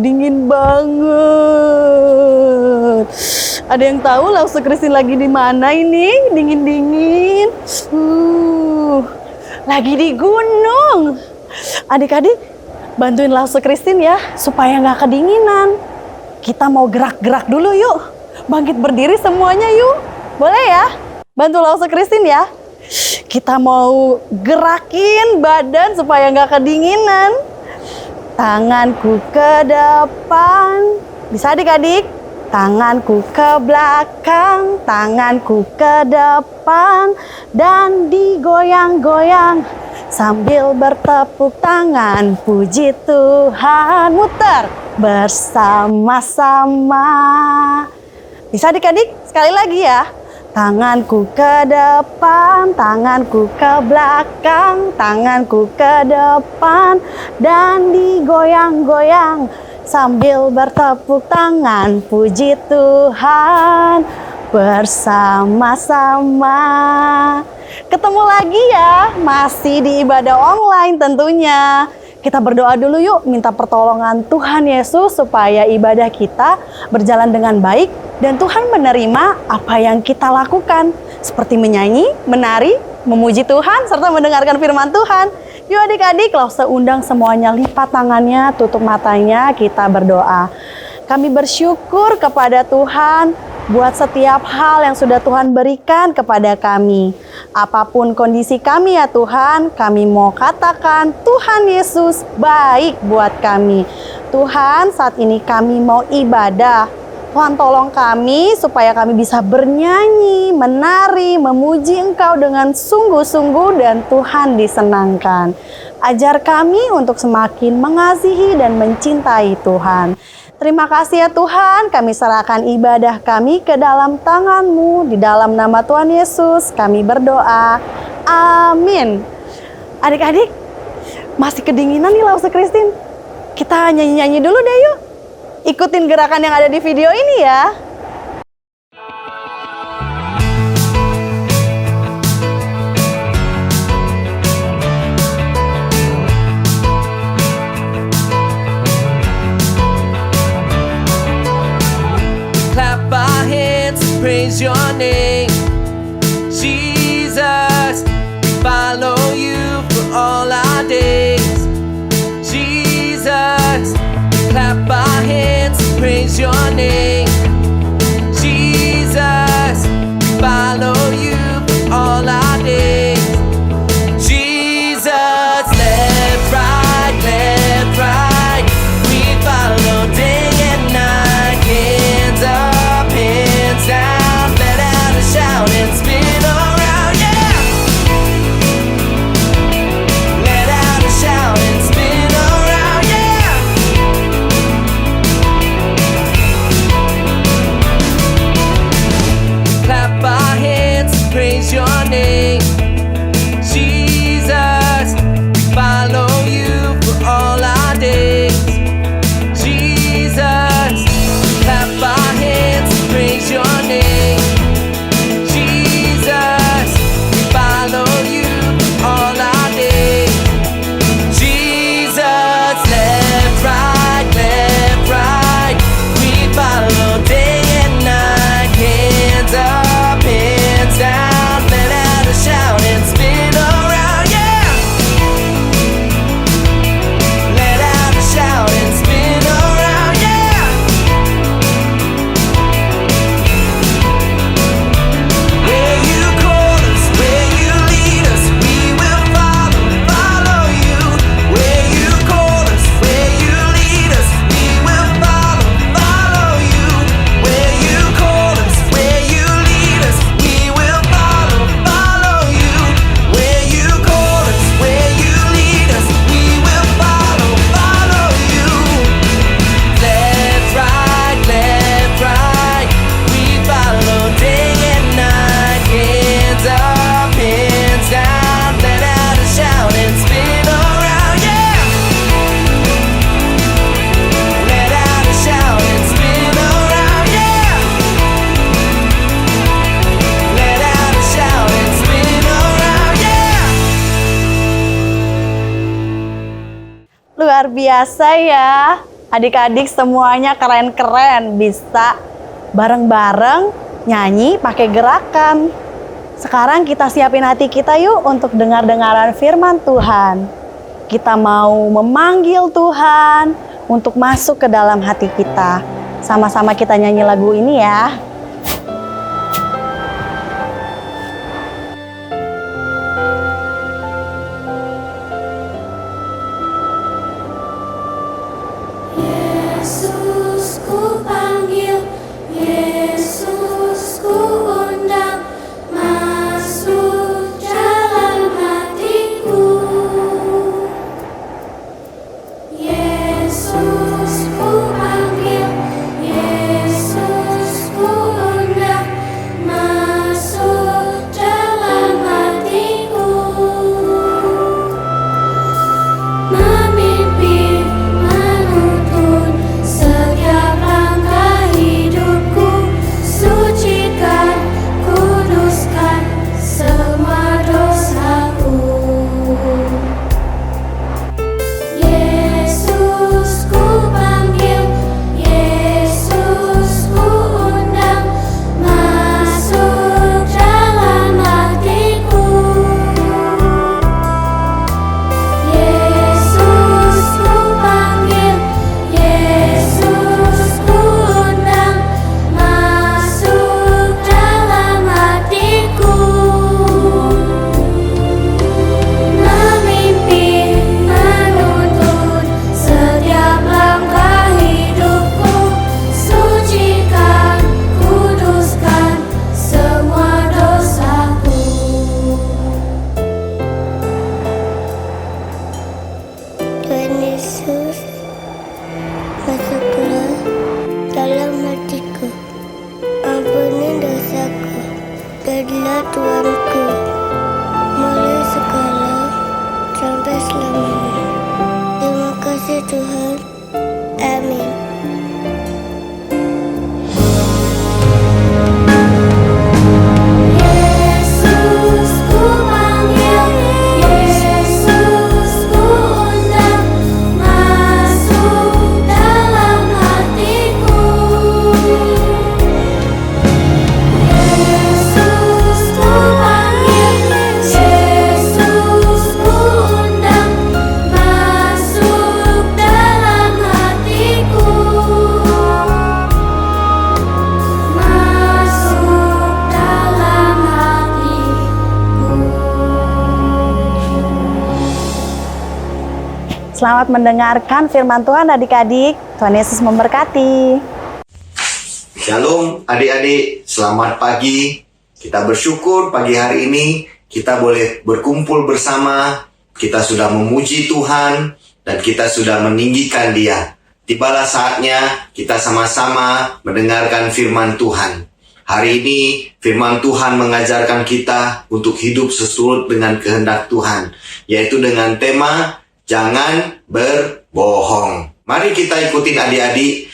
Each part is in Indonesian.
Dingin banget. Ada yang tahu Lause Christine lagi di mana ini? Dingin-dingin. Lagi di gunung. Adik-adik, bantuin Lause Christine ya, supaya nggak kedinginan. Kita mau gerak-gerak dulu yuk. Bangkit berdiri semuanya yuk. Boleh ya? Bantu Lause Christine ya. Kita mau gerakin badan supaya nggak kedinginan. Tanganku ke depan. Bisa adik-adik? Tanganku ke belakang, tanganku ke depan, dan digoyang-goyang sambil bertepuk tangan. Puji Tuhan, muter bersama-sama. Bisa adik-adik? Sekali lagi ya. Tanganku ke depan, tanganku ke belakang, tanganku ke depan, dan digoyang-goyang sambil bertepuk tangan. Puji Tuhan bersama-sama. Ketemu lagi ya, masih di ibadah online tentunya. Kita berdoa dulu yuk, minta pertolongan Tuhan Yesus supaya ibadah kita berjalan dengan baik dan Tuhan menerima apa yang kita lakukan, seperti menyanyi, menari, memuji Tuhan, serta mendengarkan firman Tuhan. Yuk adik-adik, Lause undang semuanya lipat tangannya, tutup matanya, kita berdoa. Kami bersyukur kepada Tuhan buat setiap hal yang sudah Tuhan berikan kepada kami. Apapun kondisi kami ya Tuhan, kami mau katakan Tuhan Yesus baik buat kami. Tuhan, saat ini kami mau ibadah. Tuhan tolong kami supaya kami bisa bernyanyi, menari, memuji Engkau dengan sungguh-sungguh dan Tuhan disenangkan. Ajar kami untuk semakin mengasihi dan mencintai Tuhan. Terima kasih ya Tuhan, kami serahkan ibadah kami ke dalam tangan-Mu. Di dalam nama Tuhan Yesus kami berdoa. Amin. Adik-adik, masih kedinginan nih Lause Christine. Kita nyanyi-nyanyi dulu deh yuk. Ikutin gerakan yang ada di video ini ya. Clap our hands and praise your name, Jesus. We follow you for all our days, Jesus. Clap our hands and praise your name, Jesus. We follow you for all our days, Jesus. Left, right, we follow day and night. Hands up, hands down, let out a Luar biasa ya. Adik-adik semuanya keren-keren. Bisa bareng-bareng nyanyi pakai gerakan. Sekarang kita siapin hati kita yuk untuk dengar-dengaran firman Tuhan. Kita mau memanggil Tuhan untuk masuk ke dalam hati kita. Sama-sama kita nyanyi lagu ini ya. Yesus ku panggil, Yesus ku undang, masuk dalam hatiku. Yesus ku panggil, Yesus ku undang, masuk dalam hatiku. Memimpin, menuntun setiap langkah hidupku, sucikan, kuduskan semua dosaku. Yesus ku panggil, Yesus ku undang, masuk dalam hatiku. Yesus ku panggil, Yesus ku undang, masuk dalam hatiku. Memimpin, menuntun setiap langkah hidupku, sucikan, kuduskan semua dosaku. Tuhan Yesus, masuklah dalam hatiku, ampuni dosaku, jadilah Tuanku, mulai sekarang sampai selamanya. Terima kasih Tuhan, amin. Yesus ku panggil, Yesus ku undang, masuk dalam hatiku. Yesus ku panggil, Yesus ku undang, masuk dalam hatiku. Masuk dalam hatiku. Selamat mendengarkan firman Tuhan adik-adik. Tuhan Yesus memberkati. Shalom adik-adik, selamat pagi. Kita bersyukur pagi hari ini kita boleh berkumpul bersama. Kita sudah memuji Tuhan dan kita sudah meninggikan Dia. Tibalah saatnya kita sama-sama mendengarkan firman Tuhan. Hari ini firman Tuhan mengajarkan kita untuk hidup sesurut dengan kehendak Tuhan, yaitu dengan tema jangan berbohong. Mari kita ikutin adik-adik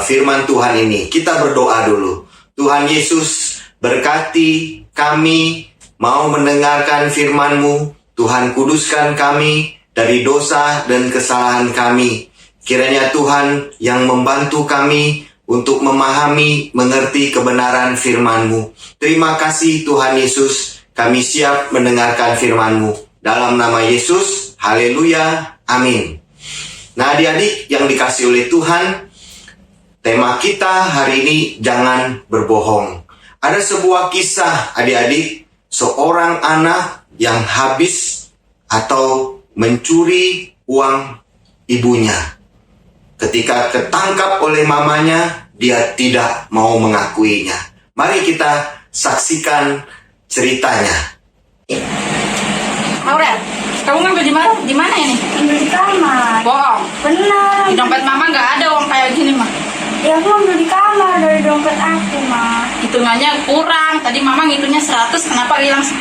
firman Tuhan ini. Kita berdoa dulu. Tuhan Yesus, berkati kami mau mendengarkan firman-Mu. Tuhan, kuduskan kami dari dosa dan kesalahan kami. Kiranya Tuhan yang membantu kami untuk memahami, mengerti kebenaran firman-Mu. Terima kasih Tuhan Yesus, kami siap mendengarkan firman-Mu. Dalam nama Yesus, haleluya, amin. Nah adik-adik yang dikasih oleh Tuhan, tema kita hari ini jangan berbohong. Ada sebuah kisah adik-adik, seorang anak yang habis atau mencuri uang ibunya. Ketika ketangkap oleh mamanya, dia tidak mau mengakuinya. Mari kita saksikan ceritanya. Aurel, kamu ngambil di mana? Di mana ini? Ambil di kamar. Bohong. Benar. Di dompet mama nggak ada uang kayak gini mah. Ya aku ambil di kamar dari dompet aku, Ma. Hitungannya kurang. Tadi mama ngitungnya 100, kenapa hilang 10?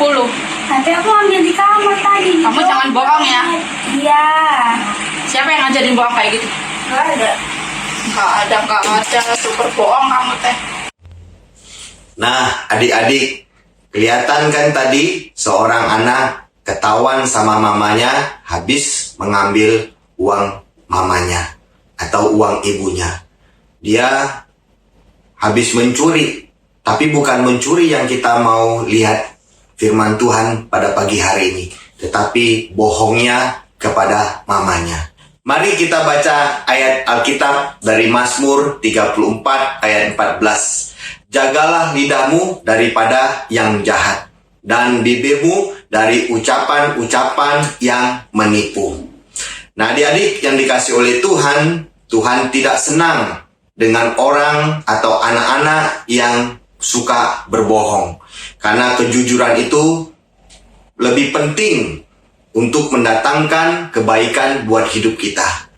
Tapi aku ambil di kamar tadi. Kamu jangan bohong ya. Iya. Siapa yang ngajarin bohong kayak gitu? Gak ada. Nggak ada. Super bohong kamu teh. Nah, adik-adik, kelihatan kan tadi seorang anak ketahuan sama mamanya habis mengambil uang mamanya atau uang ibunya. Dia habis mencuri, tapi bukan mencuri yang kita mau lihat firman Tuhan pada pagi hari ini, tetapi bohongnya kepada mamanya. Mari kita baca ayat Alkitab dari Mazmur 34 ayat 14. Jagalah lidahmu daripada yang jahat, dan bibirmu dari ucapan-ucapan yang menipu. Nah, adik-adik yang dikasih oleh Tuhan, Tuhan tidak senang dengan orang atau anak-anak yang suka berbohong. Karena kejujuran itu lebih penting untuk mendatangkan kebaikan buat hidup kita.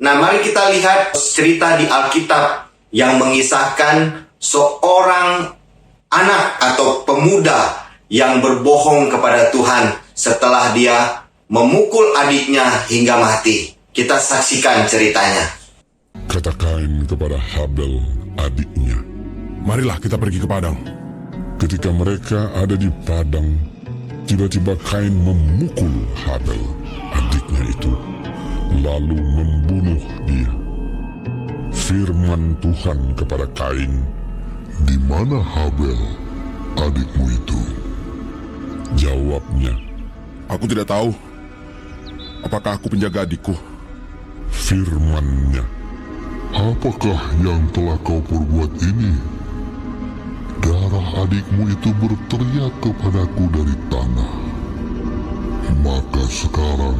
Nah, mari kita lihat cerita di Alkitab yang mengisahkan seorang anak atau pemuda yang berbohong kepada Tuhan setelah dia memukul adiknya hingga mati. Kita saksikan ceritanya. Kata Kain kepada Habel adiknya, Marilah kita pergi ke padang. ketika mereka ada di padang, tiba-tiba Kain memukul Habel adiknya itu, lalu membunuh dia. Firman Tuhan kepada Kain, "Di mana Habel adikmu itu?" Jawabnya, Aku tidak tahu. Apakah aku penjaga adikku? firmannya, "Apakah yang telah kau perbuat ini? Darah adikmu itu berteriak kepadaku dari tanah. Maka sekarang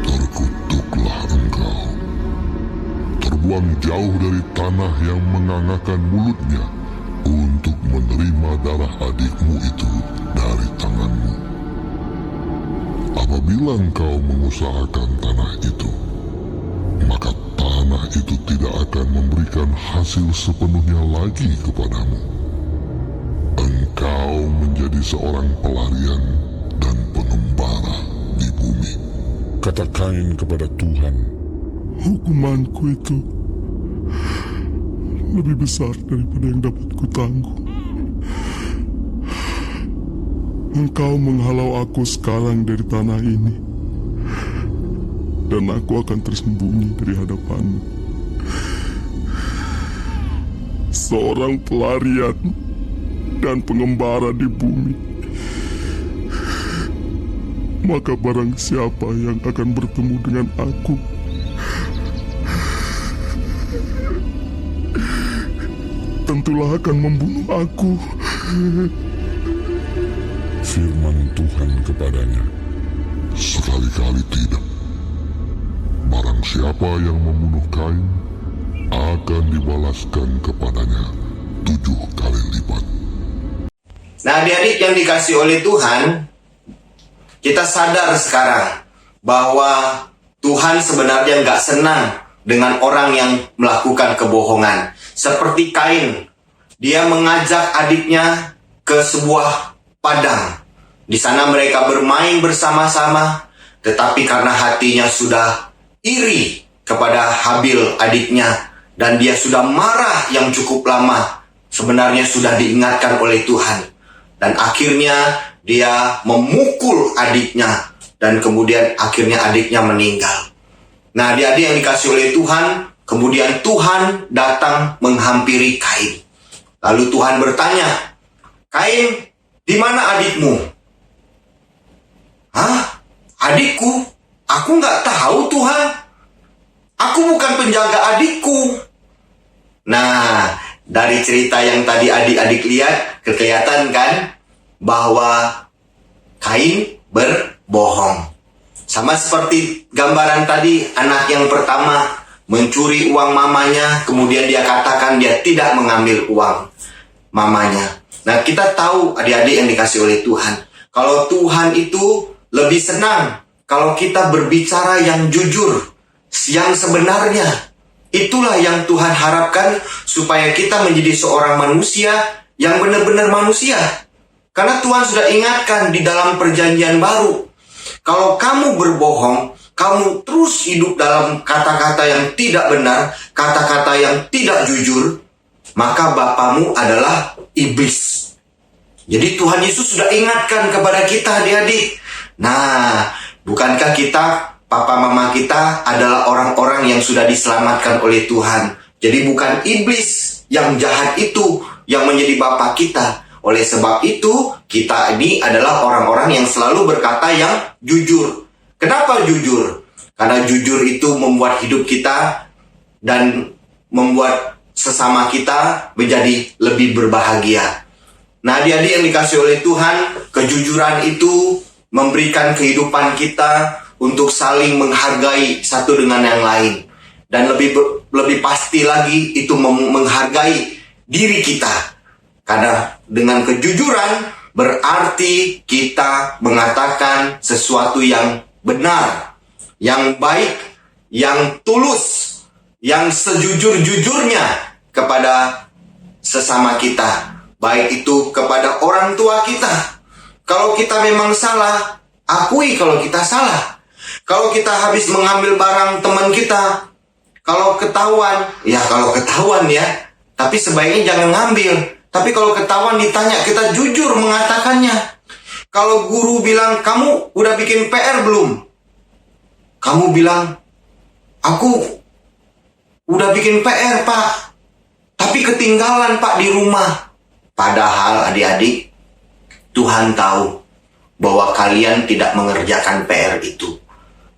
terkutuklah engkau. Terbuang jauh dari tanah yang mengangakkan mulutnya untuk menerima darah adikmu itu dari tanganmu. Apabila engkau mengusahakan tanah itu, maka tanah itu tidak akan memberikan hasil sepenuhnya lagi kepadamu. Engkau menjadi seorang pelarian dan pengembara di bumi." Kata Kain kepada Tuhan, Hukumanku itu lebih besar daripada yang dapat kutanggung. Engkau menghalau aku sekarang dari tanah ini, dan aku akan tersembunyi dari hadapanmu. Seorang pelarian dan pengembara di bumi. Maka barang siapa yang akan bertemu dengan aku, tentulah akan membunuh aku. firman Tuhan kepadanya, "Sekali-kali tidak. Barang siapa yang membunuh Kain, akan dibalaskan kepadanya 7 kali lipat." Nah, adik-adik yang dikasih oleh Tuhan, kita sadar sekarang bahwa Tuhan sebenarnya nggak senang dengan orang yang melakukan kebohongan. Seperti Kain, dia mengajak adiknya ke sebuah padang. Di sana mereka bermain bersama-sama, tetapi karena hatinya sudah iri kepada Habil adiknya, dan dia sudah marah yang cukup lama, sebenarnya sudah diingatkan oleh Tuhan. Dan akhirnya dia memukul adiknya, dan kemudian akhirnya adiknya meninggal. Nah, adik-adik yang dikasih oleh Tuhan, kemudian Tuhan datang menghampiri Kain. Lalu Tuhan bertanya, "Kain, di mana adikmu?" "Hah? Adikku? Aku nggak tahu, Tuhan. Aku bukan penjaga adikku." Nah, dari cerita yang tadi adik-adik lihat, kelihatan kan bahwa Kain berbohong. Sama seperti gambaran tadi, anak yang pertama mencuri uang mamanya, kemudian dia katakan dia tidak mengambil uang mamanya. Nah, kita tahu adik-adik yang dikasih oleh Tuhan, kalau Tuhan itu lebih senang kalau kita berbicara yang jujur, yang sebenarnya. Itulah yang Tuhan harapkan supaya kita menjadi seorang manusia yang benar-benar manusia. Karena Tuhan sudah ingatkan di dalam perjanjian baru, kalau kamu berbohong, kamu terus hidup dalam kata-kata yang tidak benar, kata-kata yang tidak jujur, maka bapamu adalah iblis. Jadi Tuhan Yesus sudah ingatkan kepada kita, adik-adik. Nah, bukankah kita papa mama kita adalah orang-orang yang sudah diselamatkan oleh Tuhan. Jadi bukan iblis yang jahat itu yang menjadi bapa kita. Oleh sebab itu, kita ini adalah orang-orang yang selalu berkata yang jujur. Kenapa jujur? Karena jujur itu membuat hidup kita dan membuat sesama kita menjadi lebih berbahagia. Nah, adik-adik yang dikasih oleh Tuhan, kejujuran itu memberikan kehidupan kita untuk saling menghargai satu dengan yang lain. Dan lebih pasti lagi itu menghargai diri kita. Karena dengan kejujuran berarti kita mengatakan sesuatu yang benar, yang baik, yang tulus, yang sejujur-jujurnya kepada sesama kita. Baik itu kepada orang tua kita. Kalau kita memang salah, akui kalau kita salah. Kalau kita habis mengambil barang teman kita, kalau ketahuan ya, tapi sebaiknya jangan ngambil. Tapi kalau ketahuan ditanya, kita jujur mengatakannya. Kalau guru bilang, kamu udah bikin PR belum? Kamu bilang, aku udah bikin PR, Pak. Tapi ketinggalan, Pak, di rumah. Padahal adik-adik, Tuhan tahu bahwa kalian tidak mengerjakan PR itu.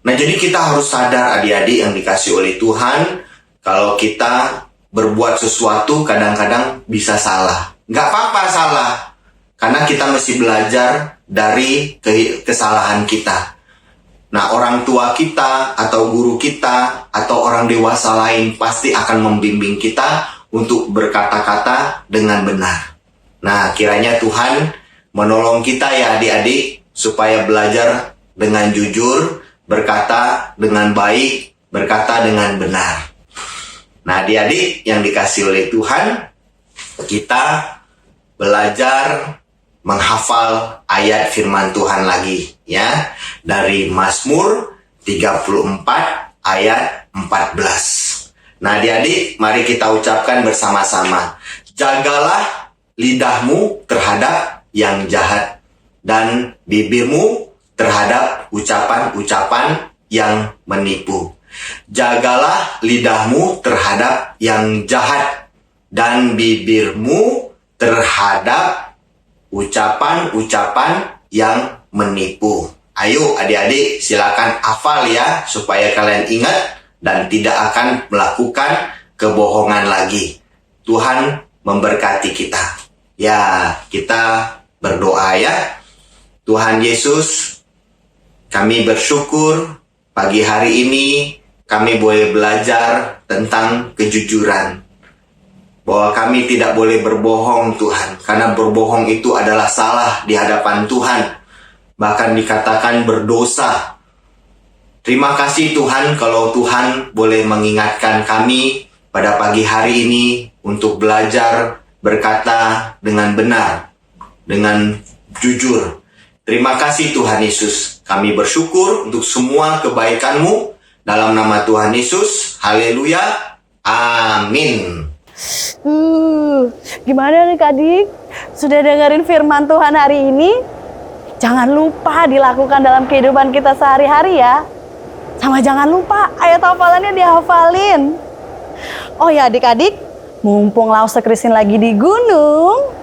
Nah, jadi kita harus sadar adik-adik yang dikasih oleh Tuhan, kalau kita berbuat sesuatu kadang-kadang bisa salah. Nggak apa-apa salah. Karena kita mesti belajar dari kesalahan kita. Nah, orang tua kita, atau guru kita, atau orang dewasa lain pasti akan membimbing kita untuk berkata-kata dengan benar. Nah, kiranya Tuhan menolong kita ya adik-adik, supaya belajar dengan jujur, berkata dengan baik, berkata dengan benar. Nah, adik-adik yang dikasih oleh Tuhan, kita belajar menghafal ayat firman Tuhan lagi ya, dari Mazmur 34 ayat 14. Nah, adik-adik, mari kita ucapkan bersama-sama. Jagalah lidahmu terhadap yang jahat dan bibirmu terhadap ucapan-ucapan yang menipu. Jagalah lidahmu terhadap yang jahat dan bibirmu terhadap ucapan-ucapan yang menipu. Ayo adik-adik, silakan hafal ya, supaya kalian ingat dan tidak akan melakukan kebohongan lagi. Tuhan memberkati kita. Ya, kita berdoa ya. Tuhan Yesus, kami bersyukur pagi hari ini kami boleh belajar tentang kejujuran. Bahwa kami tidak boleh berbohong Tuhan. Karena berbohong itu adalah salah di hadapan Tuhan. Bahkan dikatakan berdosa. Terima kasih Tuhan kalau Tuhan boleh mengingatkan kami pada pagi hari ini untuk belajar berkata dengan benar, dengan jujur. Terima kasih Tuhan Yesus. Kami bersyukur untuk semua kebaikan-Mu. Dalam nama Tuhan Yesus, haleluya, amin. Gimana nih adik? Sudah dengerin firman Tuhan hari ini? Jangan lupa dilakukan dalam kehidupan kita sehari-hari ya. Sama jangan lupa ayat hafalannya dihafalin. Oh ya adik-adik, mumpung Lause Christine lagi di gunung,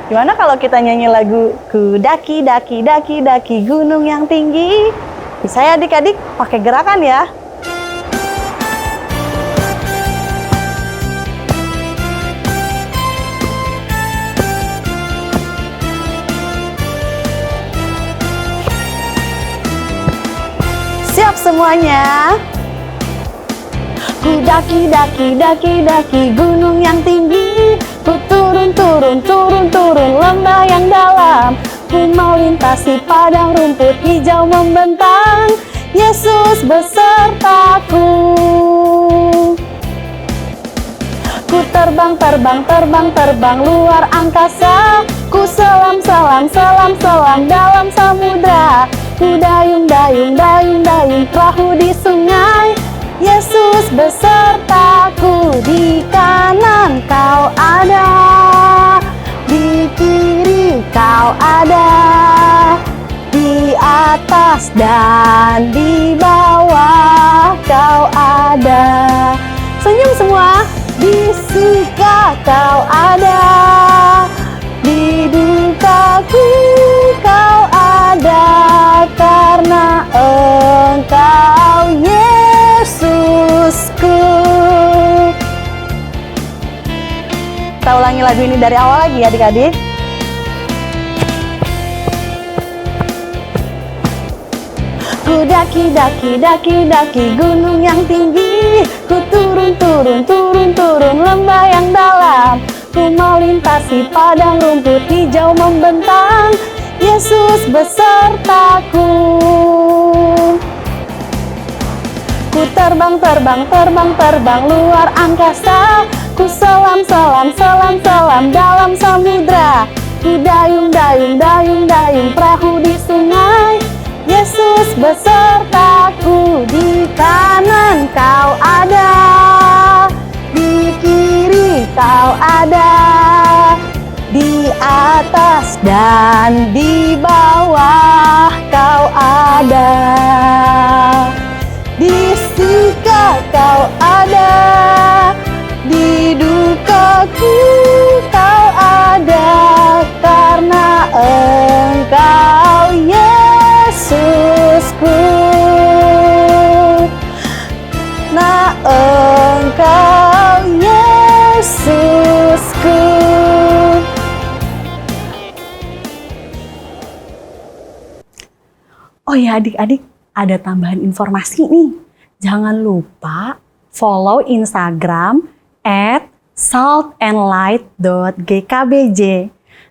gimana kalau kita nyanyi lagu Ku daki daki daki daki gunung yang tinggi? Bisa ya adik-adik, pakai gerakan ya. Siap semuanya? Ku daki daki daki daki gunung yang tinggi, ku turun turun turun turun lembah yang dalam, ku melintasi padang rumput hijau membentang, Yesus besertaku. Ku terbang terbang terbang terbang luar angkasa, ku selam selam selam selam dalam samudra, ku dayung dayung dayung dayung perahu di sungai, Yesus besertaku. Di kanan kau ada, di kiri kau ada, di atas dan di bawah Kau ada. Senyum semua. Di suka Kau ada, di dukaku Kau ada, karena Engkau Yesusku. Kita ulangi lagu ini dari awal lagi ya adik-adik. Ku daki gunung yang tinggi, ku turun lembah yang dalam, ku melintasi padang rumput hijau membentang, Yesus besertaku. Ku terbang luar angkasa, ku selam dalam samudra, ku dayung perahu di sungai, Yesus besertaku. Di kanan Kau ada, di kiri Kau ada, di atas dan di bawah Kau ada. Di suka Kau ada, di dukaku Kau ada, karena Engkau Yesusku. Nah, Engkau Yesusku. Oh ya adik-adik, ada tambahan informasi nih. Jangan lupa follow Instagram @saltandlight.gkbj.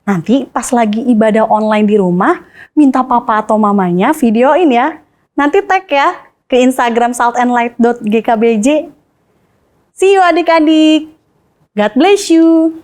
Nanti pas lagi ibadah online di rumah, minta papa atau mamanya videoin ya. Nanti tag ya ke Instagram saltandlight.gkbj. See you adik-adik. God bless you.